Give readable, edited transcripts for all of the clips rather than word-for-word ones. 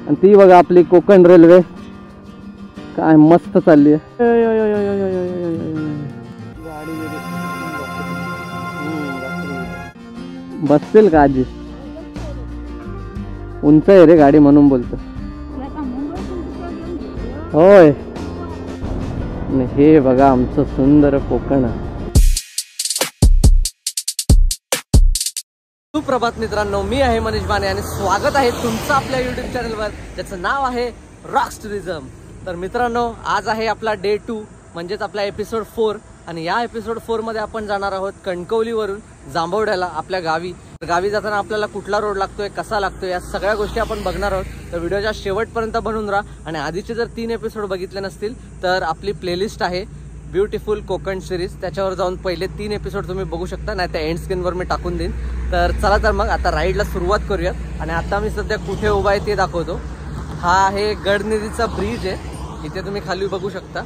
आणि ती बघा आपली कोकण रेल्वे काय मस्त चालली आहे. बसतील का आजी? उंच आहे रे गाडी म्हणून बोलतो. होय. हे बघा आमचं सुंदर कोकण. सुप्रभात मित्रांनो, मी आहे मनीष बाने आणि स्वागत आहे तुमचं आपल्या YouTube चॅनलवर ज्याचं नाव आहे रॉक्स टुरिझम. तर मित्रांनो, आज आहे आपला डे 2 म्हणजेच आपला एपिसोड 4 आणि या एपिसोड 4 मध्ये आपण जाणार आहोत कणकवलीवरून जांभवड्याला आपल्या गावी. गावी जाताना आपल्याला कुठला रोड लागतोय, कसा लागतोय, या सगळ्या गोष्टी आपण बघणार आहोत. तर व्हिडिओच्या शेवटपर्यंत बनून राहा आणि आधीचे जर 3 एपिसोड बघितले नसतील तर आपली प्लेलिस्ट आहे ब्युटिफुल कोकण सिरीज, त्याच्यावर जाऊन पहिले 3 एपिसोड तुम्ही बघू शकता, नाही त्या एंड स्क्रीनवर मी टाकून देईन. तर चला तर मग आता राईडला सुरुवात करूयात. आणि आता मी सध्या कुठे उभा आहे ते दाखवतो. हा आहे गडनदीचा ब्रिज आहे, इथे तुम्ही खाली बघू शकता.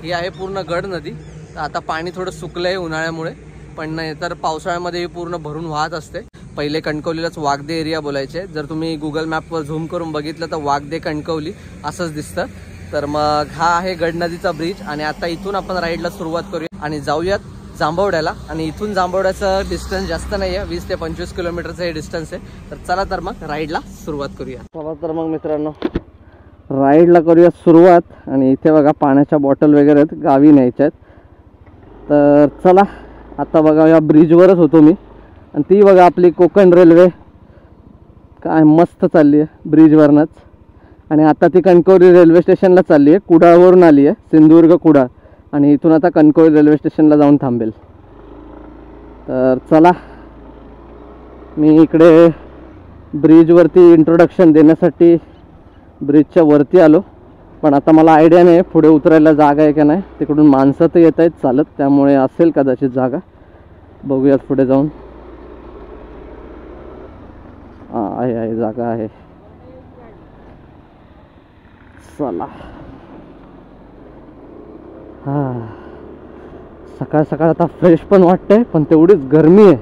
ही आहे पूर्ण गड नदी. तर आता पाणी थोडं सुकलंय उन्हाळ्यामुळे, पण नाही तर पावसाळ्यामध्ये ही पूर्ण भरून वाहत असते. पहिले कणकवलीलाच वागदे एरिया बोलायचे. जर तुम्ही गुगल मॅपवर झूम करून बघितलं तर वागदे कणकवली असंच दिसतं. तर मग हा आहे गडनदीचा ब्रिज आणि आता इथून आपण राईडला सुरुवात करूया आणि जाऊयात जांभवड्याला. आणि इथून जांभवड्याचं डिस्टन्स जास्त नाही आहे, 20 ते 25 किलोमीटरचं हे डिस्टन्स आहे. तर चला तर मग राईडला सुरुवात करूया. चला तर मग मित्रांनो राईडला करूया सुरुवात. आणि इथे बघा पाण्याच्या बॉटल वगैरे आहेत, गावी न्यायच्या आहेत. तर चला आता बघा या ब्रिजवरच होतो मी आणि ती बघा आपली कोकण रेल्वे काय मस्त चालली आहे ब्रिजवरनच. आणि आता ती कणकवली रेल्वे स्टेशनला चालली आहे, कुडाळवरून आली आहे, सिंधुदुर्ग कुडाळ. आणि इथून आता कणकवली रेल्वे स्टेशनला जाऊन थांबेल. तर चला मी इकडे ब्रिजवरती इंट्रोडक्शन देण्यासाठी ब्रिजच्या वरती आलो, पण आता मला आयडिया नाही पुढे उतरायला जागा आहे का नाही. तिकडून माणसं तर येत आहेत चालत, त्यामुळे असेल कदाचित जागा, बघूयात पुढे जाऊन. आहे जागा आहे. चला सकाळ सकाळ आता फ्रेश पण वाटतंय, पण तेवढीच गरमी आहे,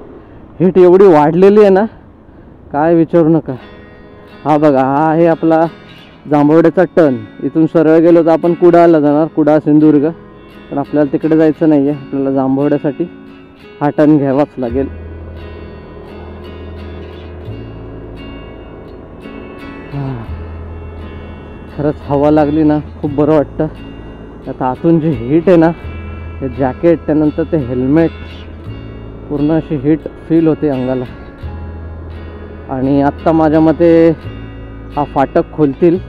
हीट एवढी वाढलेली आहे ना काय विचारू नका. हा बघा हा आहे आपला जांभवड्याचा टर्न. इथून सरळ गेलो तर आपण कुडाळला जाणार, कुडाळ सिंधुदुर्ग. पण आपल्याला तिकडे जायचं नाही आहे, आपल्याला जांभवड्यासाठी हा टर्न घ्यावाच लागेल. खरंच हवा लागली ना खूप बरं वाटतं. आता आतून जी हीट आहे ना, हे जॅकेट त्यानंतर ते हेल्मेट, पूर्ण अशी हीट फील होते अंगाला. आणि आत्ता माझ्या मते हा फाटक खोलतील.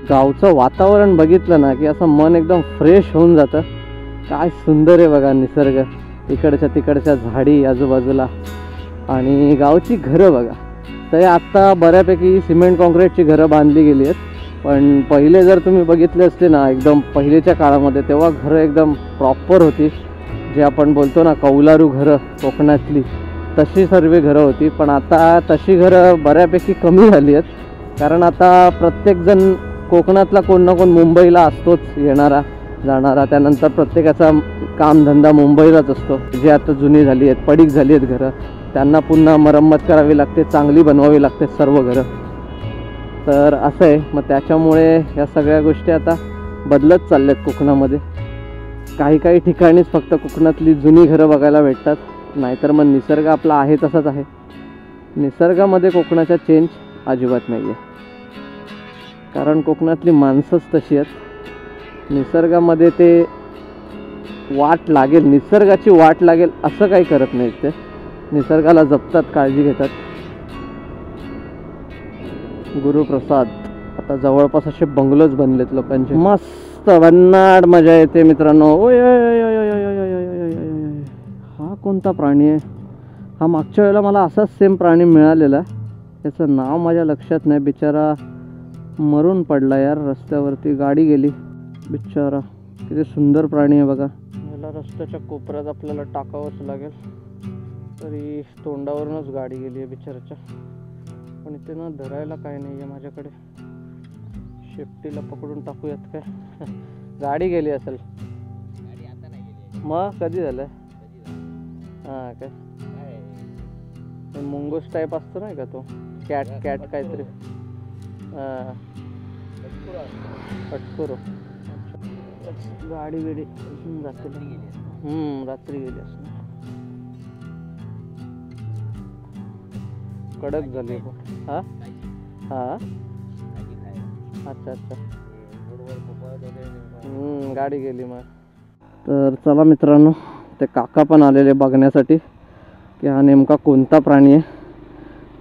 गावचं वातावरण बघितलं ना की असं मन एकदम फ्रेश होऊन जातं. काय सुंदर आहे बघा निसर्ग, इकडच्या तिकडच्या झाडी आजूबाजूला. आणि गावची घरं बघा, तर आत्ता बऱ्यापैकी सिमेंट कॉन्क्रीटची घरं बांधली गेली आहेत. पण पहिले जर तुम्ही बघितले असते ना एकदम पहिलेच्या काळामध्ये, तेव्हा घरं एकदम प्रॉपर होती. जे आपण बोलतो ना कौलारू घरं कोकणातली, तशी सर्व घरं होती. पण आता तशी घरं बऱ्यापैकी कमी झाली आहेत, कारण आता प्रत्येकजण कोकणातला कोण ना कोण मुंबईला असतोच, येणारा जाणारा. त्यानंतर प्रत्येकाचा कामधंदा मुंबईलाच असतो. जे आता जुनी झाली आहेत, पडीक झाली आहेत घरं, त्यांना पुन्हा मरम्मत करावी लागते, चांगली बनवावी लागते सर्व घरं. तर असं आहे. मग त्याच्यामुळे या सगळ्या गोष्टी आता बदलत चालल्यात कोकणामध्ये. काही काही ठिकाणीच फक्त कोकणातली जुनी घरं बघायला भेटतात, नाहीतर मग निसर्ग आपला आहे तसाच आहे. निसर्गामध्ये कोकणाचा चेंज अजिबात नाही आहे, कारण कोकणातली माणसंच तशी आहेत. निसर्गामध्ये ते वाट लागेल, निसर्गाची वाट लागेल असं काही करत नाहीत. ते निसर्गाला जपतात, काळजी घेतात. गुरुप्रसाद. आता जवळपास असे बंगलोज बनलेत लोकांचे, मस्त भन्नाट मजा येते मित्रांनो. ओय हा कोणता प्राणी आहे? हा मागच्या वेळेला मला असाच सेम प्राणी मिळालेला, त्याचं नाव माझ्या लक्षात नाही. बिचारा मरून पडला यार, रस्त्यावरती गाडी गेली बिचारा. किती सुंदर प्राणी आहे बघा. याला रस्त्याच्या कोपऱ्यात आपल्याला टाकावंच लागेल, तरी तोंडावरूनच गाडी गेली आहे बिचाराच्या. पण इथे ना धरायला काय नाही आहे माझ्याकडे. शेपटीला पकडून टाकूयात काय? गाडी गेली असेल. मग कधी झालं? हां काय मुंगूस टाईप असतो नाही का तो, कॅट काहीतरी. हां पटकुरो. गाडी वेडी जाते. रात्री गेली असं. कडक झाली. हां हां अच्छा. गाडी गेली मग. तर चला मित्रांनो, ते काका पण आलेले बघण्यासाठी की हा नेमका कोणता प्राणी आहे.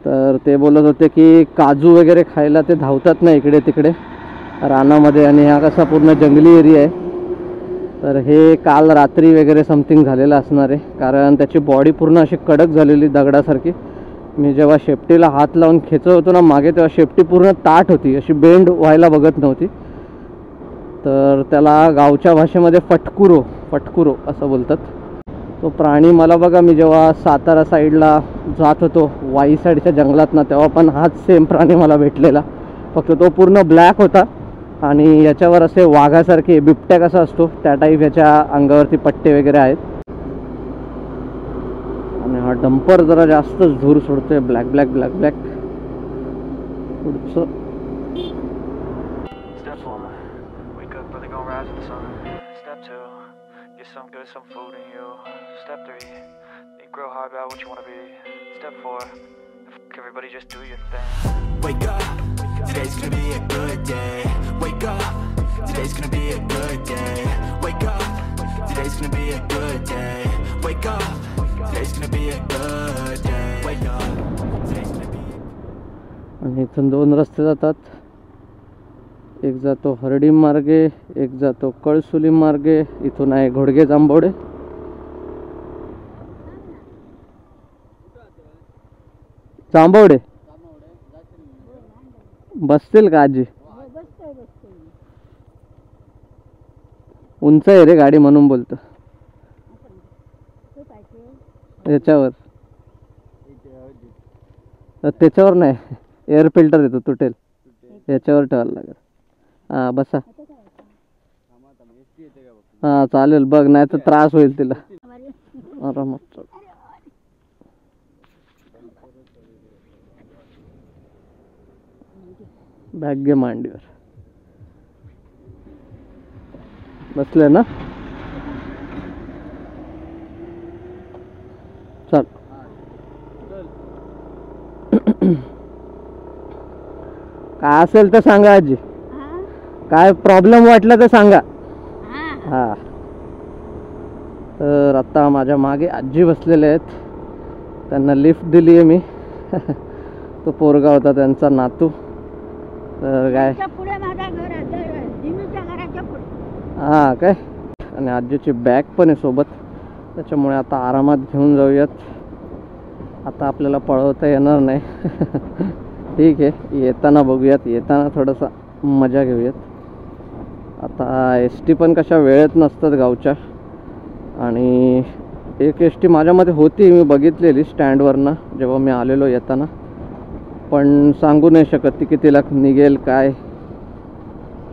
तर ते बोलत होते की काजू वगैरे खायला ते धावतात ना इकडे तिकडे रानामध्ये, आणि हा कसा पूर्ण जंगली एरिया आहे. तर हे काल रात्री वगैरे समथिंग झालेलं असणार आहे, कारण त्याची बॉडी पूर्ण अशी कडक झालेली दगडासारखी. मी जेव्हा शेपटीला हात लावून खेचत होतो ना मागे, तेव्हा शेपटी पूर्ण ताठ होती, अशी बेंड व्हायला बघत नव्हती. तर त्याला गावच्या भाषेमध्ये फटकुरो असं बोलतात. तो प्राणी मला बघा, मी जेव्हा सातारा साईडला जात होतो वाई साईडच्या जंगलात ना, तेव्हा पण हाच सेम प्राणी मला भेटलेला. फक्त तो पूर्ण ब्लॅक होता आणि याच्यावर असे वाघासारखे, बिबट्या कसा असतो त्या टाईप याच्या अंगावरती पट्टे वगैरे आहेत. आणि हा डंपर जरा जास्तच धूर सोडतोय, ब्लॅक पुढचं. Some food in you. Step 3, think real hard about what you want to be. Step 4, everybody just do your thing. Wake up, today's gonna be a good day. Wake up, today's gonna be a good day. Wake up, today's gonna be a good day. Wake up, today's gonna be a good day. Wake up, today's gonna be. आणि इथून दोन रस्ते जातात. एक जातो हरडी मार्गे, एक जातो कळसुली मार्गे. इथून आहे घोडगे जांभवडे. बसतील का आजी? उंच आहे रे गाडी म्हणून बोलतो. याच्यावर त्याच्यावर नाही, एअर फिल्टर येतो, तुटेल. याच्यावर ठेवायला लागेल. हां बसा. हां चालेल बघ, नाही तर त्रास होईल तिला. आरामात बॅग घे मांडीवर. बसले ना, चल. काय असेल तर सांगा आजी, काय प्रॉब्लेम वाटला तर सांगा. हा. तर आता माझ्या मागे आजी बसलेले आहेत, त्यांना लिफ्ट दिली आहे मी. तो पोरगा होता त्यांचा नातू. तर काय हा काय, आणि आजीची बॅग पण आहे सोबत, त्याच्यामुळे आता आरामात घेऊन जाऊयात. आता आपल्याला पळवता येणार नाही. ठीक आहे, येताना बघूयात, येताना थोडासा मजा घेऊयात. आता एस टी पण कशा वेळेत नसतात गावच्या, आणि एक एस टी माझ्यामध्ये होती, मी बघितलेली स्टँडवरनं जेव्हा मी आलेलो येताना, पण सांगू नाही शकत ती कितीला निघेल काय.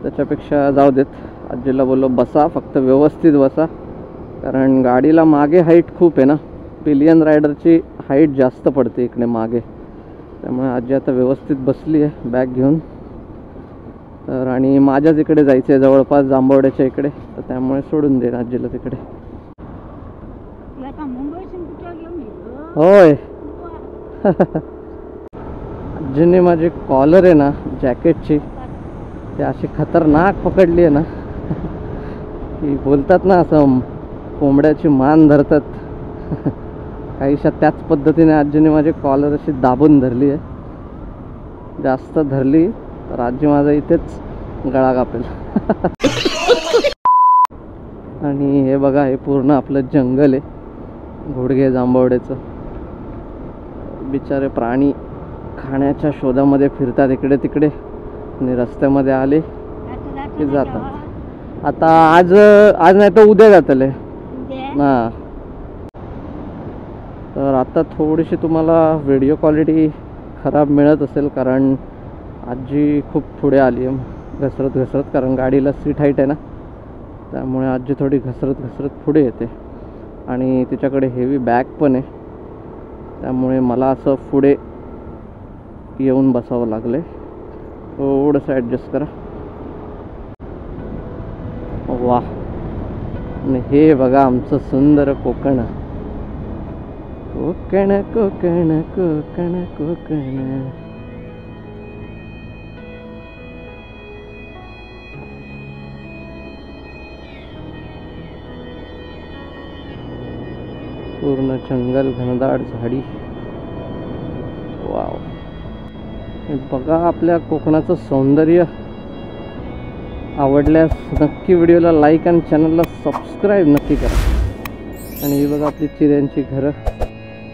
त्याच्यापेक्षा जाऊ देत. आजीला बोललो बसा, फक्त व्यवस्थित बसा, कारण गाडीला मागे हाईट खूप आहे ना, पिलियन रायडरची हाईट जास्त पडते इकडे मागे. त्यामुळे आजी आता व्यवस्थित बसली आहे बॅग घेऊन. तर आणि माझ्याच इकडे जायचं आहे, जवळपास जांभवड्याच्या इकडे, तर त्यामुळे सोडून दे आजीला तिकडे. होय. आजीने माझी कॉलर आहे ना जॅकेटची, ती अशी खतरनाक पकडली आहे ना, की बोलतात ना असं कोंबड्याची मान धरतात. काहीशा त्याच पद्धतीने आजीने माझी कॉलर अशी दाबून धरली आहे. जास्त धरली तर आजी माझा इथेच गळा कापेल. आणि हे बघा, हे पूर्ण आपलं जंगल आहे घोडगे जांभवड्याचं. बिचारे प्राणी खाण्याच्या शोधामध्ये फिरतात इकडे तिकडे, आणि रस्त्यामध्ये आले की जातात. आता आज नाही तर उद्या जातले ना. तर आता थोडीशी तुम्हाला व्हिडिओ क्वालिटी खराब मिळत असेल, कारण आजी खूप पुढे आली आहे घसरत, कारण गाडीला सीट हाईट आहे ना, त्यामुळे आजी थोडी घसरत पुढे येते आणि तिच्याकडे हेवी बॅग पण आहे, त्यामुळे मला असं पुढे येऊन बसावं लागलं आहे. थोडंसं ॲडजस्ट करा. वा, आणि हे बघा आमचं सुंदर कोकण. कोकण कोकण कोकण कोकण. पूर्ण जंगल, घनदाट झाडी. वाव, बघा आपल्या कोकणाचं सौंदर्य. आवडल्यास नक्की व्हिडिओला लाईक आणि चॅनलला सबस्क्राईब नक्की करा. आणि ही बघा आपली चिऱ्यांची घरं.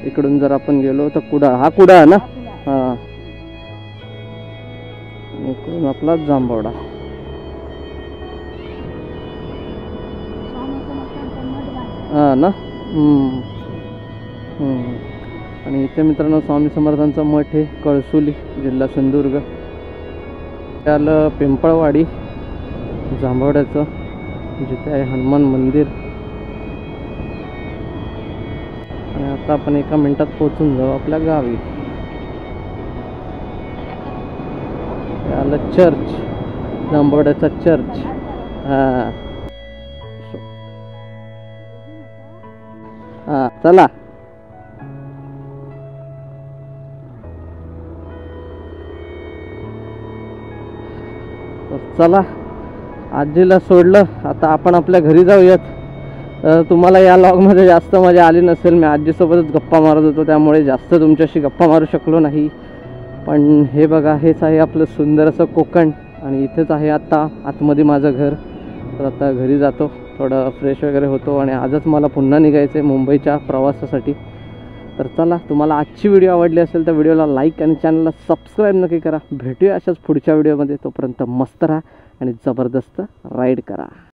इकडून जर आपण गेलो तर कुडाळ, हा कुडाळ ना, हां, इकडून आपला जांभवडा. हां ना. आणि इथे मित्रांनो स्वामी समर्थांचा मठ आहे, कळसुली, जिल्हा सिंधुदुर्ग. त्याला पिंपळवाडी जांभवड्याचं, जिथे आहे हनुमान मंदिर. आणि आता आपण एका मिनिटात पोहोचून जाऊ आपल्या गावी. आलं चर्च, जांभवड्याचा चर्च. हां हां, चला. चला, आजीला सोडलं, आता आपण आपल्या घरी जाऊयात. तुम्हाला या लॉगमध्ये जास्त मजा आली नसेल, मी आजीसोबतच गप्पा मारत होतो, त्यामुळे जास्त तुमच्याशी गप्पा मारू शकलो नाही. पण हे बघा, हेच आहे आपलं सुंदर असं कोकण. आणि इथेच आहे आता आतमध्ये माझं घर. तर आता घरी जातो, थोडं फ्रेश वगैरे होतो, आणि आजच मला पुन्हा निघायचं आहे मुंबईच्या प्रवासासाठी. तर चला, तुम्हाला आजची व्हिडिओ आवडली असेल तर व्हिडिओला लाईक आणि चॅनलला सबस्क्राईब नक्की करा. भेटूया अशाच पुढच्या व्हिडिओमध्ये. तोपर्यंत मस्त राहा आणि जबरदस्त राईड करा.